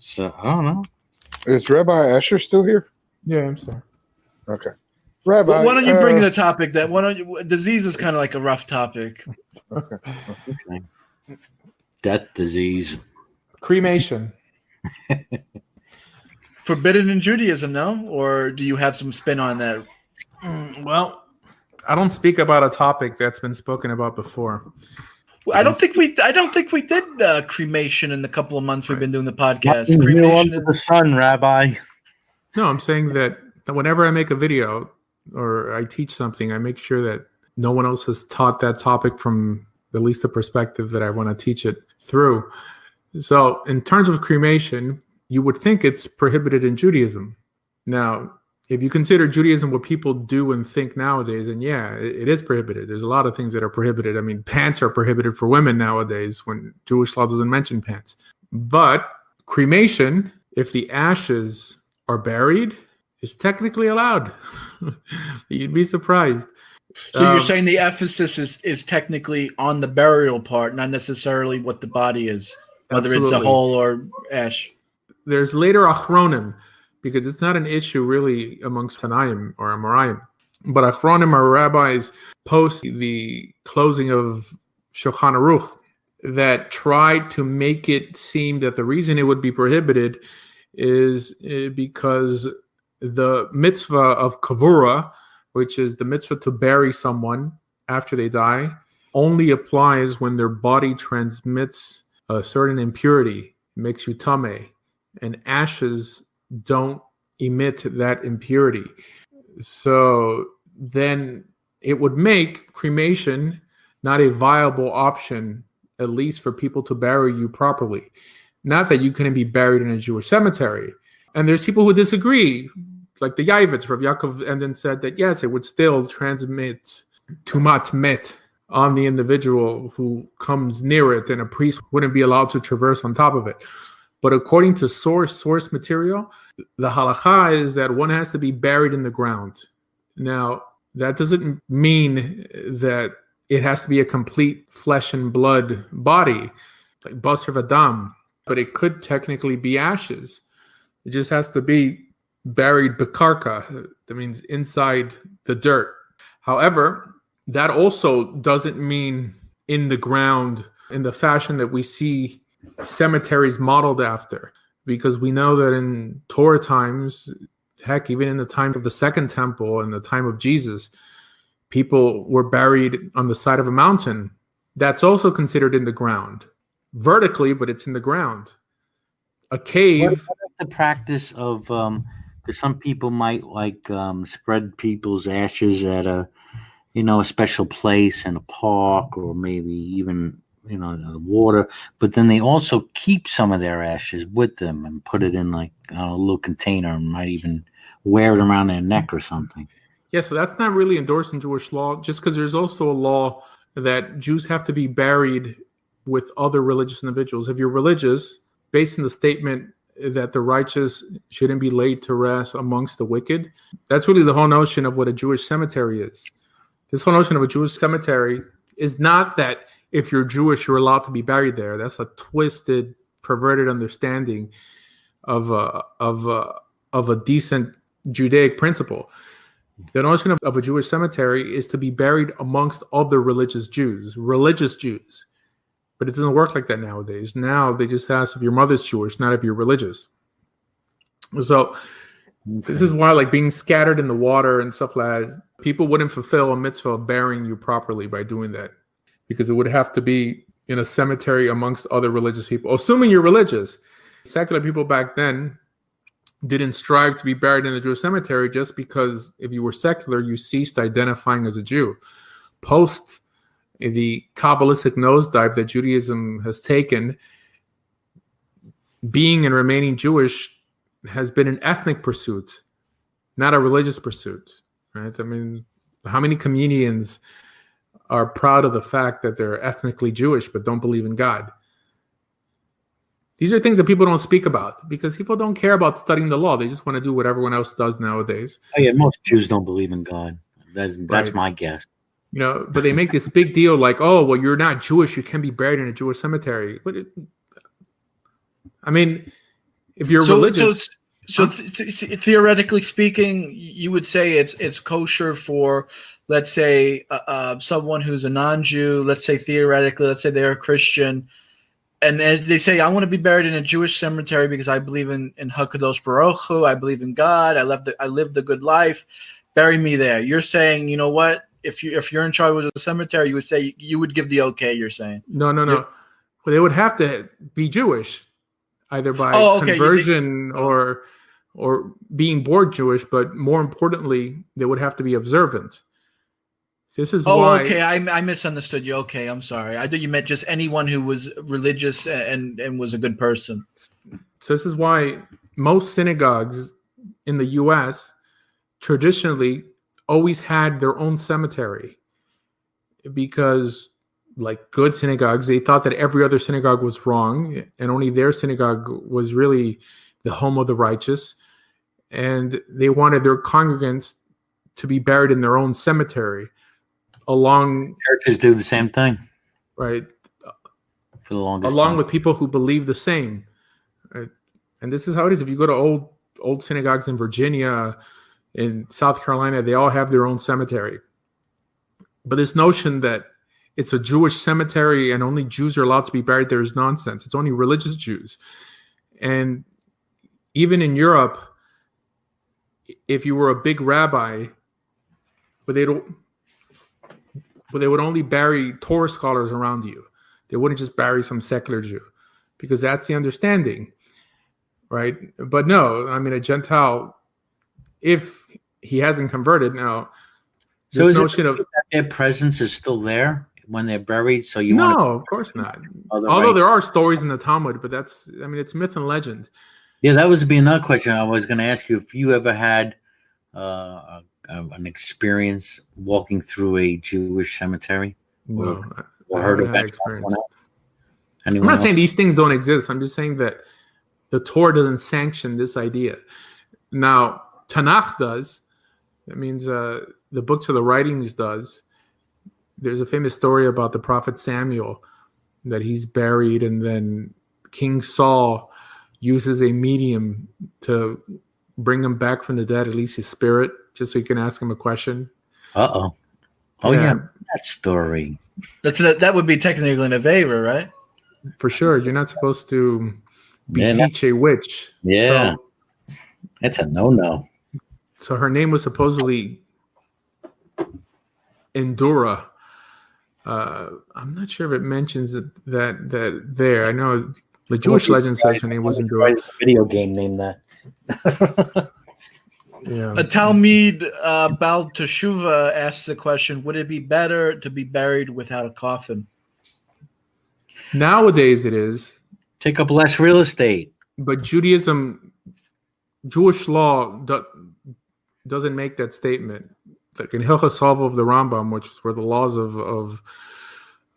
So I don't know. Is Rabbi Asher still here? Yeah, I'm sorry. Okay. Rabbi, Well, why don't you bring in a topic that disease is kind of like a rough topic. Okay. Death, disease. Cremation. Forbidden in Judaism, no? Or do you have some spin on that? Well, I don't speak about a topic that's been spoken about before. I don't think we did cremation in the couple of months we've been doing the podcast. Nothing new Cremation. under the sun, Rabbi. No, I'm saying that whenever I make a video or I teach something, I make sure that no one else has taught that topic from at least the perspective that I want to teach it through. So in terms of cremation, you would think it's prohibited in Judaism. Now, if you consider Judaism what people do and think nowadays, and yeah, it is prohibited. There's a lot of things that are prohibited. I mean, pants are prohibited for women nowadays when Jewish law doesn't mention pants. But cremation, if the ashes are buried, is technically allowed. You'd be surprised. So you're saying the emphasis is technically on the burial part, not necessarily what the body is, whether Absolutely. it's a hole or ash. There's later achronim, because it's not an issue really amongst Tanaim or Amoraim. But achronim are rabbis post the closing of Shulchan Aruch that tried to make it seem that the reason it would be prohibited is because the mitzvah of kavura, which is the mitzvah to bury someone after they die, only applies when their body transmits a certain impurity. It makes you tameh. And ashes don't emit that impurity. So then it would make cremation not a viable option, at least for people to bury you properly. Not that you couldn't be buried in a Jewish cemetery. And there's people who disagree, like the Yavitz, Rav Yaakov, and then said that yes, it would still transmit tumat met on the individual who comes near it, and a priest wouldn't be allowed to traverse on top of it. But according to source material, the halakha is that one has to be buried in the ground. Now, that doesn't mean that it has to be a complete flesh and blood body, like basar v'dam, but it could technically be ashes. It just has to be buried bekarka. That means inside the dirt. However, that also doesn't mean in the ground in the fashion that we see cemeteries modeled after, because we know that in Torah times, heck, even in the time of the Second Temple and the time of Jesus, people were buried on the side of a mountain. That's also considered in the ground, vertically, but it's in the ground. A cave. What is the practice of? Because some people might like spread people's ashes at a special place in a park, or maybe even in the water, but then they also keep some of their ashes with them and put it in like a little container, and might even wear it around their neck or something. Yeah, so that's not really endorsed in Jewish law, just because there's also a law that Jews have to be buried with other religious individuals. If you're religious, based on the statement that the righteous shouldn't be laid to rest amongst the wicked, that's really the whole notion of what a Jewish cemetery is. This whole notion of a Jewish cemetery is not that if you're Jewish, you're allowed to be buried there. That's a twisted, perverted understanding of a decent Judaic principle. The notion of a Jewish cemetery is to be buried amongst other religious Jews. But it doesn't work like that nowadays. Now they just ask if your mother's Jewish, not if you're religious. So this is why, like, being scattered in the water and stuff like that, people wouldn't fulfill a mitzvah of burying you properly by doing that, because it would have to be in a cemetery amongst other religious people, assuming you're religious. Secular people back then didn't strive to be buried in the Jewish cemetery just because if you were secular, you ceased identifying as a Jew. Post the Kabbalistic nosedive that Judaism has taken, being and remaining Jewish has been an ethnic pursuit, not a religious pursuit, right? I mean, how many comedians are proud of the fact that they're ethnically Jewish but don't believe in God? These are things that people don't speak about because people don't care about studying the law. They just want to do what everyone else does nowadays. Oh, yeah, most Jews don't believe in God. That's Right. my guess. But they make this big deal like, oh, well, you're not Jewish, you can be buried in a Jewish cemetery. But if you're religious. Theoretically speaking, you would say it's kosher for, let's say, someone who's a non-Jew. Let's say theoretically, let's say they're a Christian, and they say, I want to be buried in a Jewish cemetery because I believe in Hakadosh Baruch Hu. I believe in God. I lived a good life. Bury me there. You're saying, you know what? If you're in charge of the cemetery, you would say you would give the okay. You're saying No. Well, they would have to be Jewish, either by conversion or being born Jewish. But more importantly, they would have to be observant. This is why. Okay. I misunderstood you. Okay, I'm sorry. I thought you meant just anyone who was religious and was a good person. So this is why most synagogues in the U.S. traditionally always had their own cemetery, because, like good synagogues, they thought that every other synagogue was wrong and only their synagogue was really the home of the righteous, and they wanted their congregants to be buried in their own cemetery. Churches do the same thing, right? For the longest along time. with people who believe the same, right? And this is how it is. If you go to old synagogues in Virginia, in South Carolina, they all have their own cemetery. But this notion that it's a Jewish cemetery and only Jews are allowed to be buried there is nonsense. It's only religious Jews. And even in Europe, if you were a big rabbi, but they would only bury Torah scholars around you. They wouldn't just bury some secular Jew, because that's the understanding, right? But no, I mean, a Gentile, if he hasn't converted now, So is notion it that their presence is still there when they're buried? So you no, want of course not. Although there are stories in the Talmud, but it's myth and legend. Yeah, that was be another question I was going to ask you. If you ever had an experience walking through a Jewish cemetery, No, or I heard haven't of had that? experience. I'm I'm not saying these things don't exist. I'm just saying that the Torah doesn't sanction this idea. Now, Tanakh does. That means the books of the writings does. There's a famous story about the prophet Samuel, that he's buried, and then King Saul uses a medium to bring him back from the dead, at least his spirit, just so he can ask him a question. Oh yeah, that story. That would be technically an Avera, right? For sure. You're not supposed to beseech a witch. Yeah, So, that's a no. So her name was supposedly Endura. I'm not sure if it mentions that there. I know the Jewish legend says her name was Endura. Video game named that. Yeah. A Talmud Baal Teshuva asks the question: would it be better to be buried without a coffin? Nowadays it is. Take up less real estate. But Jewish law doesn't make that statement. Like in Hilchos Halva of the Rambam, which is where the laws of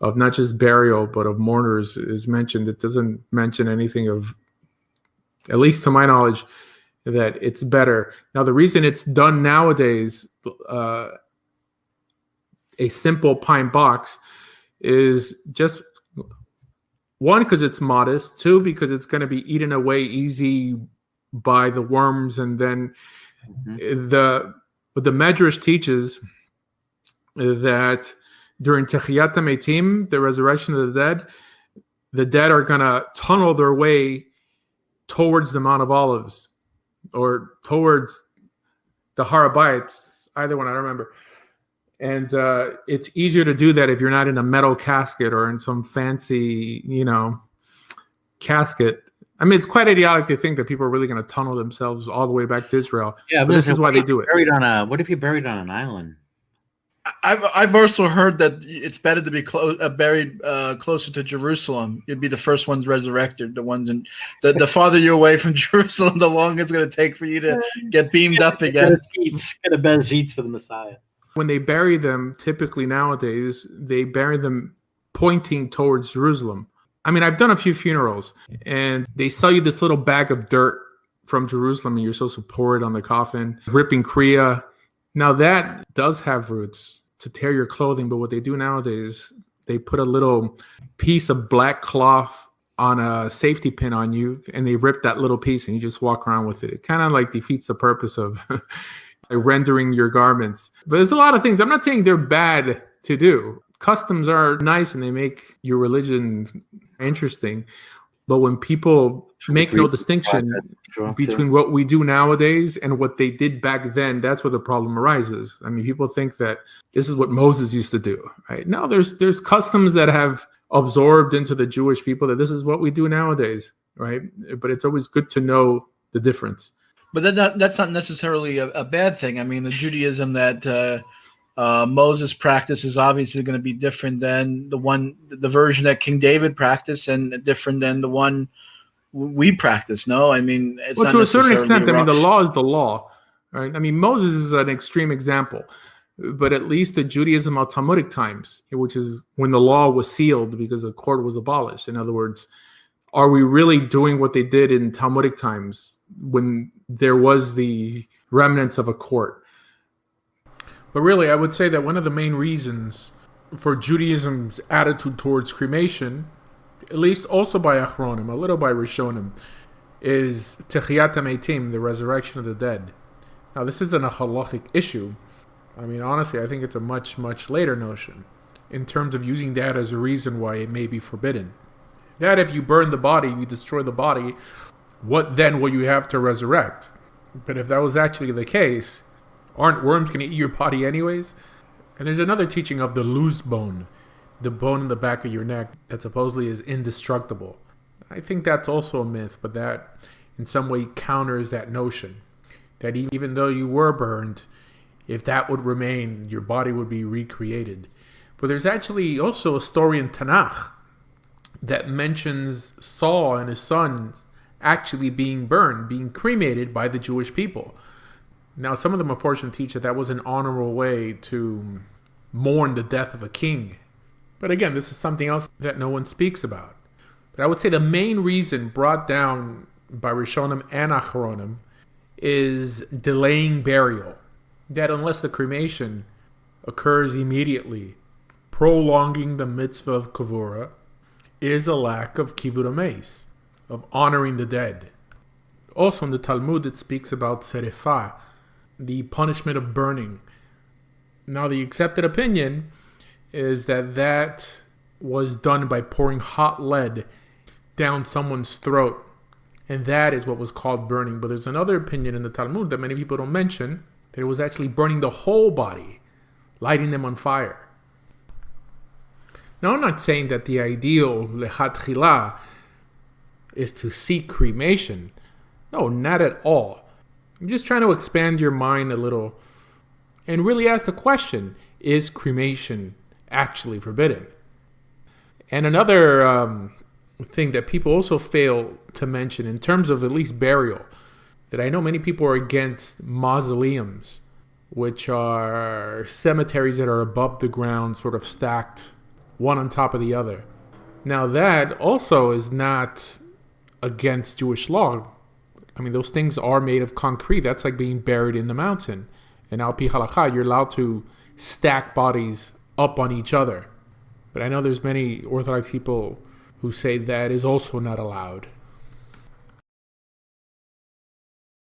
not just burial but of mourners is mentioned, it doesn't mention anything of, at least to my knowledge, that it's better. Now, the reason it's done nowadays, a simple pine box, is just one, because it's modest. Two, because it's going to be eaten away easy by the worms, and then the Medrash teaches that during Techiyat HaMetim, the resurrection of the dead are going to tunnel their way towards the Mount of Olives, or towards the Har HaBayit, either one, I don't remember. And it's easier to do that if you're not in a metal casket or in some fancy, casket. I mean, it's quite idiotic to think that people are really going to tunnel themselves all the way back to Israel. Yeah, but this is why they do it. What if you're buried on an island? I've also heard that it's better to be buried closer to Jerusalem. You'd be the first ones resurrected. The ones the farther you're away from Jerusalem, the longer it's going to take for you to get beamed up again. Get a better seats for the Messiah. When they bury them, typically nowadays, they bury them pointing towards Jerusalem. I mean, I've done a few funerals, and they sell you this little bag of dirt from Jerusalem, and you're supposed to pour it on the coffin, ripping kriya. Now, that does have roots to tear your clothing, but what they do nowadays, they put a little piece of black cloth on a safety pin on you, and they rip that little piece and you just walk around with it. It kind of like defeats the purpose of rendering your garments. But there's a lot of things. I'm not saying they're bad to do. Customs are nice and they make your religion interesting. But when people make no distinction between what we do nowadays and what they did back then, that's where the problem arises. I mean, people think that this is what Moses used to do, right? No, there's customs that have absorbed into the Jewish people that this is what we do nowadays, right? But it's always good to know the difference. But that's not necessarily a bad thing. I mean, the Judaism that Moses practiced is obviously going to be different than the version that King David practiced, and different than the one we practice. No, I mean, it's well, not to a certain extent. wrong. I mean, the law is the law, right? I mean, Moses is an extreme example, but at least the Judaism of Talmudic times, which is when the law was sealed because the court was abolished. In other words, are we really doing what they did in Talmudic times when there was the remnants of a court? But really, I would say that one of the main reasons for Judaism's attitude towards cremation, at least also by Achronim, a little by Rishonim, is Techiyat HaMeitim, the resurrection of the dead. Now, this isn't a halachic issue. I mean, honestly, I think it's a much, much later notion in terms of using that as a reason why it may be forbidden. That if you burn the body, you destroy the body, what then will you have to resurrect? But if that was actually the case, aren't worms going to eat your body anyways? And there's another teaching of the loose bone, the bone in the back of your neck that supposedly is indestructible. I think that's also a myth, but that in some way counters that notion that even though you were burned, if that would remain, your body would be recreated. But there's actually also a story in Tanakh that mentions Saul and his sons actually being burned, being cremated by the Jewish people. Now, some of the Mefarshim teach that was an honorable way to mourn the death of a king. But again, this is something else that no one speaks about. But I would say the main reason brought down by Rishonim and Achronim is delaying burial. That unless the cremation occurs immediately, prolonging the mitzvah of kavura is a lack of kivud hameis, of honoring the dead. Also in the Talmud it speaks about serifah, the punishment of burning. Now the accepted opinion is that was done by pouring hot lead down someone's throat, and that is what was called burning. But there's another opinion in the Talmud that many people don't mention, that it was actually burning the whole body, lighting them on fire. Now I'm not saying that the ideal lechatchila is to seek cremation. No, not at all. I'm just trying to expand your mind a little and really ask the question, is cremation actually forbidden? And another thing that people also fail to mention in terms of at least burial, that I know many people are against mausoleums, which are cemeteries that are above the ground, sort of stacked one on top of the other. Now that also is not against Jewish law. I mean, those things are made of concrete. That's like being buried in the mountain. And al pi halakha, you're allowed to stack bodies up on each other. But I know there's many Orthodox people who say that is also not allowed.